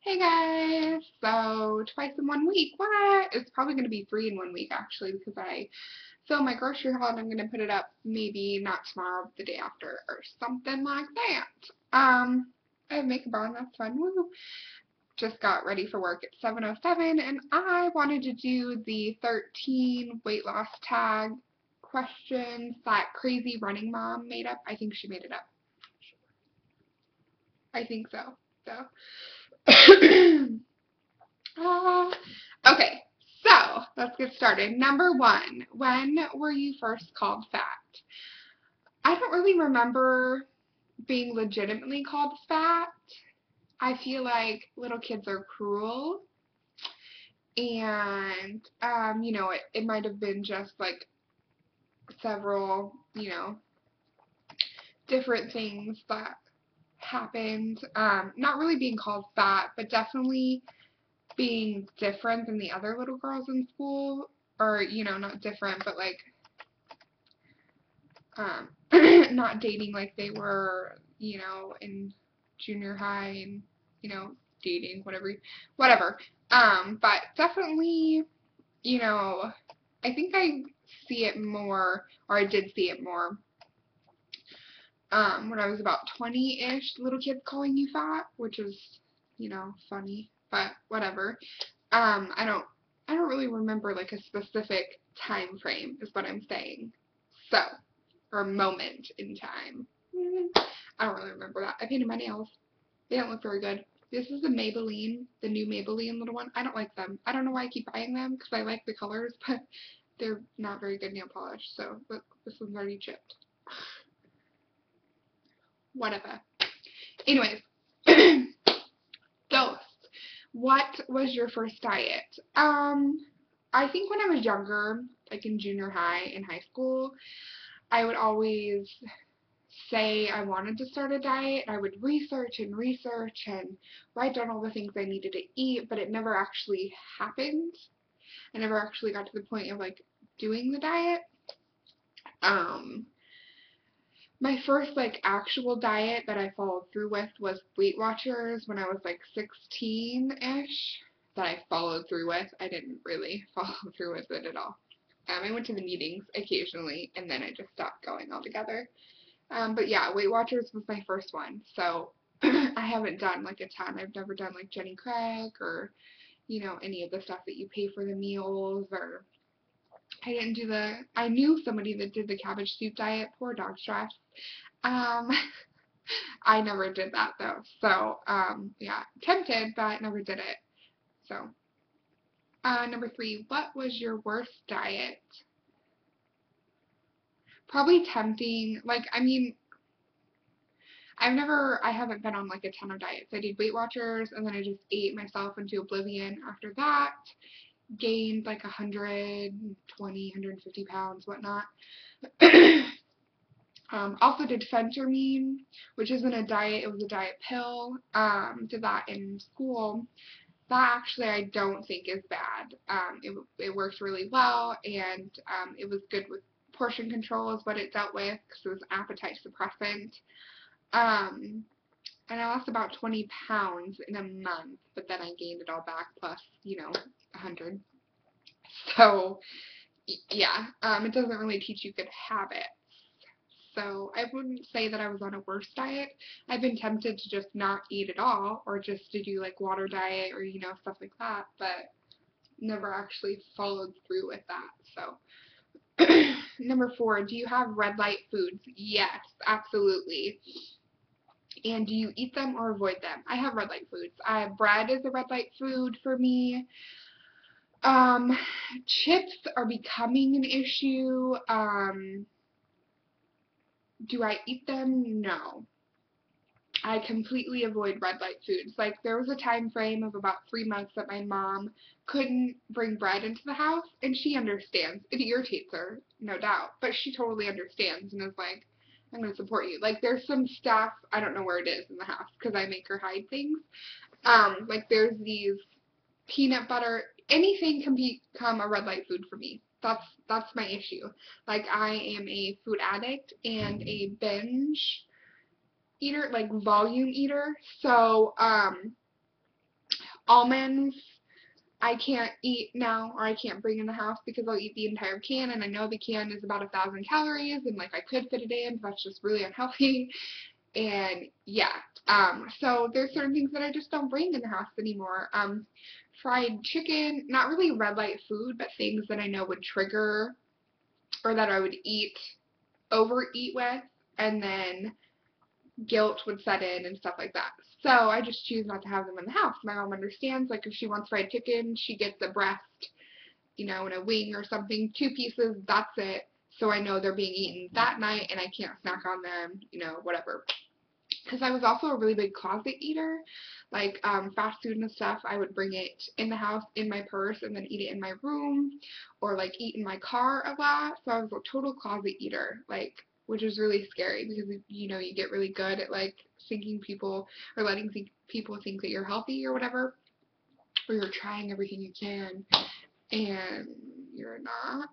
Hey guys! So, twice in 1 week. What? It's probably going to be 3 in 1 week actually because I film my grocery haul and I'm going to put it up maybe not tomorrow, but the day after or something like that. I have makeup on, that's fun. Woo! Just got ready for work at 7:07 and I wanted to do the 13 weight loss tag questions that CrazyRunningMom made up. I think she made it up. I think so. Uh, okay, so let's get started. Number one, when were you first called fat? I don't really remember being legitimately called fat. I feel like little kids are cruel, and it might have been just like several, different things that happened. Not really being called fat, but definitely being different than the other little girls in school, or not different, but like not dating like they were, in junior high and dating whatever. But definitely, I think I see it more, or I did see it more when I was about 20-ish, little kids calling you fat, which is, funny, but whatever. I don't really remember like a specific time frame is what I'm saying. So, or moment in time. I don't really remember that. I painted my nails. They don't look very good. This is the Maybelline, the new Maybelline little one. I don't like them. I don't know why I keep buying them because I like the colors, but they're not very good nail polish. So, look, this one's already chipped. Whatever. Anyways, those. What was your first diet? I think when I was younger, like in junior high and high school, I would always say I wanted to start a diet. I would research and write down all the things I needed to eat, but it never actually happened. I never actually got to the point of like doing the diet. My first like actual diet that I followed through with was Weight Watchers when I was like 16-ish. That I followed through with. I didn't really follow through with it at all. I went to the meetings occasionally, and then I just stopped going altogether. But yeah, Weight Watchers was my first one. So I haven't done like a ton. I've never done like Jenny Craig or, any of the stuff that you pay for the meals, or I didn't do I knew somebody that did the cabbage soup diet. Poor dog stress. Um, I never did that though. So, yeah, tempted, but never did it. So, number three, what was your worst diet? Probably tempting. Like, I mean, I haven't been on like a ton of diets. I did Weight Watchers and then I just ate myself into oblivion after that. Gained like 120, 150 pounds, whatnot. Also did phentermine, which isn't a diet, it was a diet pill. Did that in school. That actually I don't think is bad. It works really well, and it was good with portion control is what it dealt with because it was appetite suppressant. And I lost about 20 pounds in a month, but then I gained it all back plus, 100. So, yeah, it doesn't really teach you good habits. So I wouldn't say that I was on a worse diet. I've been tempted to just not eat at all or just to do like water diet or, stuff like that, but never actually followed through with that. So number four, do you have red light foods? Yes, absolutely. And do you eat them or avoid them? I have red light foods. Bread is a red light food for me. Chips are becoming an issue. Do I eat them? No. I completely avoid red light foods. Like, there was a time frame of about 3 months that my mom couldn't bring bread into the house, and she understands. It irritates her, no doubt, but she totally understands and is like, I'm going to support you. Like, there's some stuff, I don't know where it is in the house, because I make her hide things. Like, there's these peanut butter, anything can become a red light food for me. That's my issue. Like, I am a food addict and a binge eater, like volume eater. So, Almonds, I can't eat now, or I can't bring in the house because I'll eat the entire can, and I know the can is about 1,000 calories, and like I could fit it in, but that's just really unhealthy. And yeah, so there's certain things that I just don't bring in the house anymore. Fried chicken, not really red light food, but things that I know would trigger, or that I would overeat with, and then guilt would set in and stuff like that. So I just choose not to have them in the house. My mom understands, like if she wants fried chicken, she gets a breast, and a wing or something, 2 pieces, that's it. So I know they're being eaten that night and I can't snack on them, whatever. Because I was also a really big closet eater, like fast food and stuff, I would bring it in the house, in my purse, and then eat it in my room, or like eat in my car a lot. So I was a total closet eater, like, which is really scary because, you get really good at like thinking people, or letting people think that you're healthy or whatever, or you're trying everything you can, and you're not.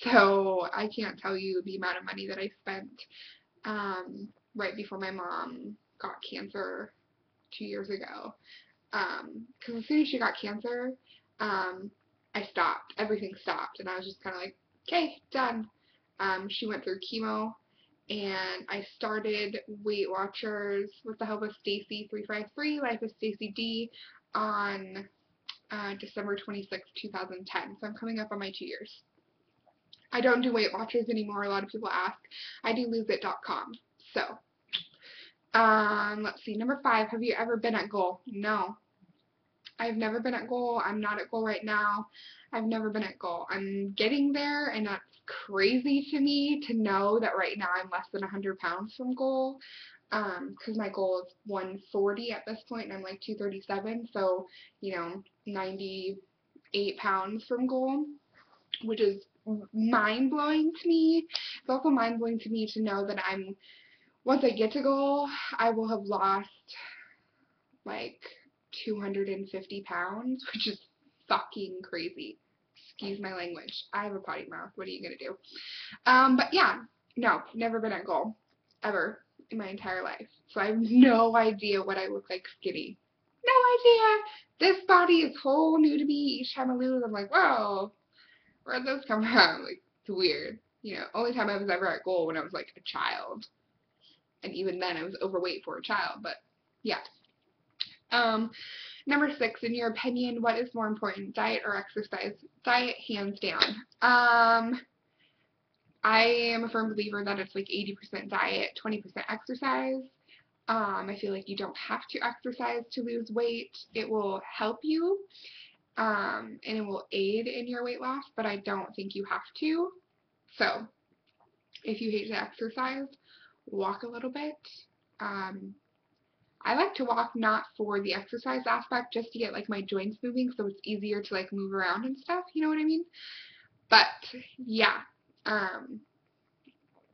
So I can't tell you the amount of money that I spent right before my mom got cancer 2 years ago. Because as soon as she got cancer, I stopped. Everything stopped, and I was just kind of like, okay, done. She went through chemo, and I started Weight Watchers with the help of Stacy 353, Life of Stacy D, on December 26, 2010. So I'm coming up on my 2 years. I don't do Weight Watchers anymore. A lot of people ask. I do loseit.com. So, let's see. Number 5, have you ever been at goal? No. I've never been at goal. I'm not at goal right now. I've never been at goal. I'm getting there, and that's crazy to me to know that right now I'm less than 100 pounds from goal. Because my goal is 140 at this point, and I'm like 237, so, 98 pounds from goal, which is mind-blowing to me. It's also mind-blowing to me to know that once I get to goal, I will have lost, like, 250 pounds, which is fucking crazy. Excuse my language. I have a potty mouth. What are you gonna do? But yeah, no, never been at goal, ever, in my entire life. So I have no idea what I look like skinny. No idea. This body is whole new to me. Each time I lose, I'm like, whoa, where'd this come from? Like, it's weird. Only time I was ever at goal when I was like a child. And even then I was overweight for a child, but yeah. Number 6, in your opinion, what is more important, diet or exercise? Diet, hands down. I am a firm believer that it's like 80% diet, 20% exercise. I feel like you don't have to exercise to lose weight. It will help you, and it will aid in your weight loss, but I don't think you have to. So, if you hate to exercise, walk a little bit. I like to walk not for the exercise aspect, just to get like my joints moving, so it's easier to like move around and stuff, you know what I mean? But yeah,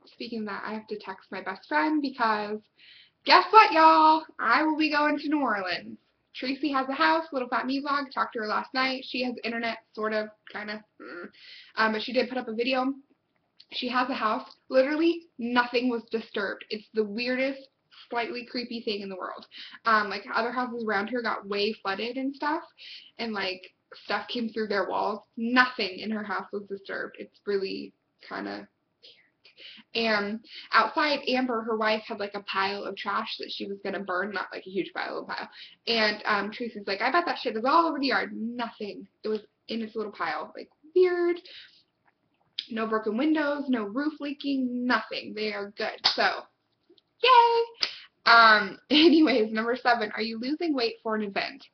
speaking of that, I have to text my best friend because guess what, y'all? I will be going to New Orleans. Tracy has a house, Little Fat Me Vlog, talked to her last night. She has internet, sort of, kind of, but she did put up a video. She has a house, literally nothing was disturbed. It's the weirdest, slightly creepy thing in the world. Like other houses around here got way flooded and stuff, and like stuff came through their walls. Nothing in her house was disturbed. It's really kind of weird. And outside, Amber, her wife, had like a pile of trash that she was gonna burn, not like a huge pile. And Tracy's like, I bet that shit is all over the yard. Nothing. It was in its little pile. Like, weird. No broken windows, no roof leaking, nothing. They are good. So, yay! Anyways, number 7, are you losing weight for an event?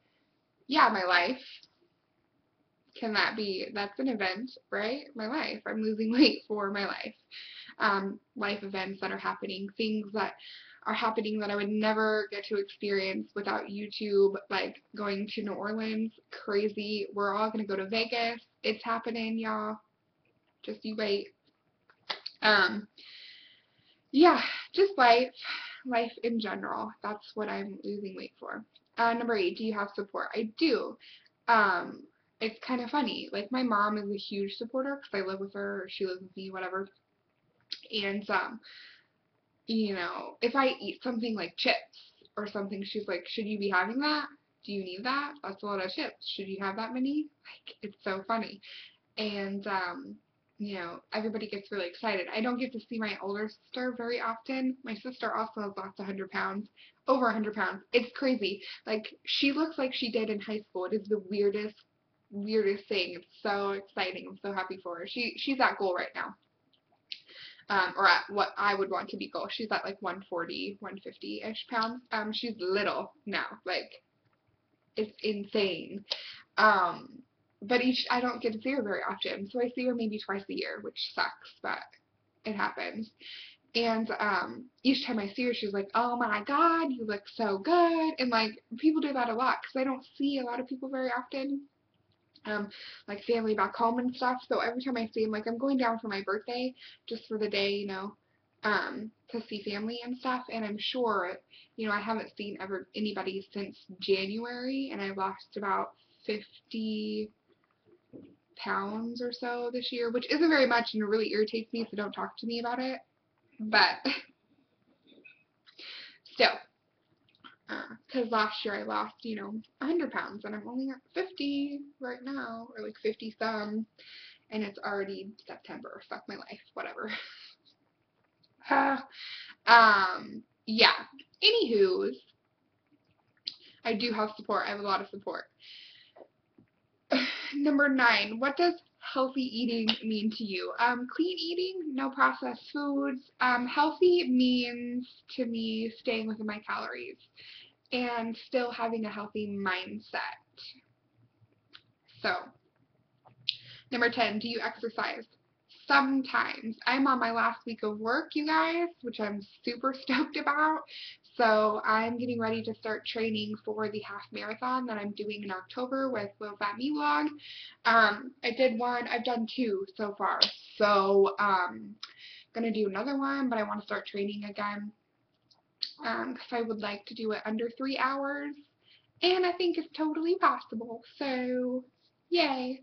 Yeah, my life. That's an event, right? My life. I'm losing weight for my life. Life events that are happening, things that are happening that I would never get to experience without YouTube, like going to New Orleans, crazy. We're all gonna go to Vegas. It's happening, y'all. Just you wait. Yeah, just life in general. That's what I'm losing weight for. Number 8, do you have support? I do. It's kind of funny. Like, my mom is a huge supporter because I live with her, or she lives with me, whatever. And, if I eat something like chips or something, she's like, should you be having that? do you need that? That's a lot of chips. Should you have that many? Like, it's so funny. And, you know, everybody gets really excited. I don't get to see my older sister very often. My sister also has lost 100 pounds, over 100 pounds. It's crazy. Like, she looks like she did in high school. It is the weirdest thing. It's so exciting. I'm so happy for her. She's at goal right now. Or at what I would want to be goal. She's at like 140, 150-ish pounds. She's little now. Like, it's insane. But I don't get to see her very often, so I see her maybe twice a year, which sucks, but it happens. And each time I see her, she's like, oh my god, you look so good. And like, people do that a lot, because I don't see a lot of people very often. Like family back home and stuff, so every time I see them, like I'm going down for my birthday, just for the day, you know, to see family and stuff, and I'm sure, you know, I haven't seen anybody since January, and I lost about 50 pounds or so this year, which isn't very much, and it really irritates me, so don't talk to me about it, but still. Because last year I lost, you know, 100 pounds, and I'm only at 50 right now, or like 50 some, and it's already September. Fuck my life, whatever. Yeah. Anywho's, I do have support. I have a lot of support. Number 9, what does healthy eating mean to you? Clean eating, no processed foods. Healthy means to me staying within my calories and still having a healthy mindset. So, number 10, do you exercise? Sometimes. I'm on my last week of work, you guys, which I'm super stoked about. So I'm getting ready to start training for the half marathon that I'm doing in October with Little Fat Me Vlog. I did one. I've done 2 so far. So I'm going to do another one, but I want to start training again. Because I would like to do it under 3 hours, and I think it's totally possible, so yay.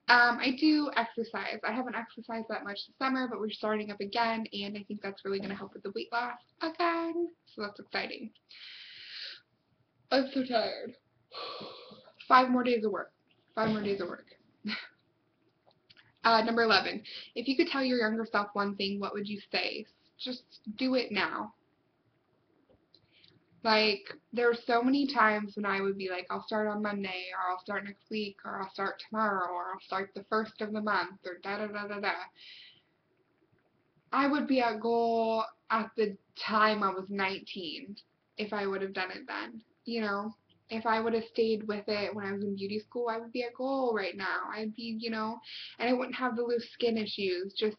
I do exercise. I haven't exercised that much this summer, but we're starting up again, and I think that's really going to help with the weight loss again, so that's exciting. I'm so tired. 5 more days of work. 5 more days of work. Number 11, if you could tell your younger self one thing, what would you say? Just do it now. Like, there were so many times when I would be like, I'll start on Monday, or I'll start next week, or I'll start tomorrow, or I'll start the 1st of the month, or da-da-da-da-da. I would be at goal at the time I was 19 if I would have done it then, you know? If I would have stayed with it when I was in beauty school, I would be at goal right now. I'd be, you know, and I wouldn't have the loose skin issues. Just,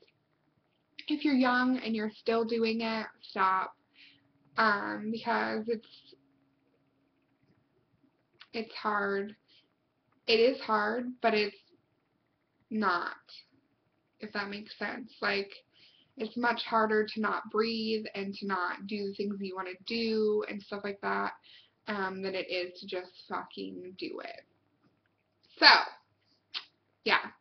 if you're young and you're still doing it, stop. Because it's hard. It is hard, but it's not, if that makes sense. Like, it's much harder to not breathe and to not do the things you want to do and stuff like that, than it is to just fucking do it. So, yeah.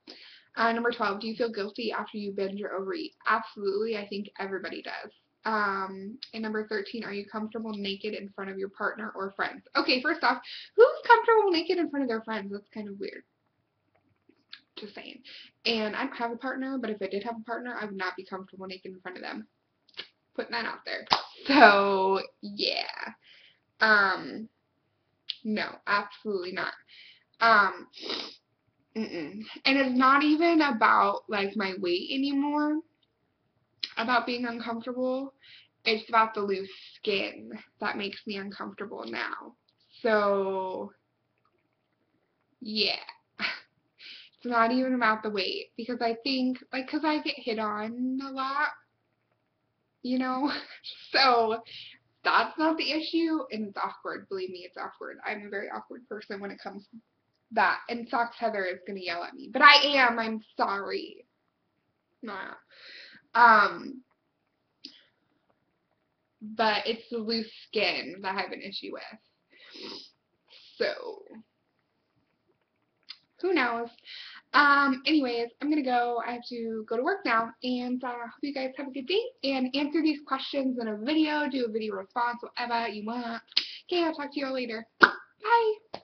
Number 12, do you feel guilty after you binge or overeat? Absolutely, I think everybody does. And number 13, are you comfortable naked in front of your partner or friends? Okay, first off, who's comfortable naked in front of their friends? That's kind of weird. Just saying. And I don't have a partner, but if I did have a partner, I would not be comfortable naked in front of them. Putting that out there. So, yeah. No, absolutely not. And it's not even about, like, my weight anymore, about being uncomfortable. It's about the loose skin that makes me uncomfortable now. So, yeah. It's not even about the weight, because I think, like, because I get hit on a lot, you know, so that's not the issue, and it's awkward. Believe me, it's awkward. I'm a very awkward person when it comes to that, and Socks Heather is going to yell at me, but I'm sorry. Nah. But it's the loose skin that I have an issue with. So, who knows? Anyways, I'm going to go. I have to go to work now, and hope you guys have a good day, and answer these questions in a video, do a video response, whatever you want. Okay, I'll talk to you all later. Bye!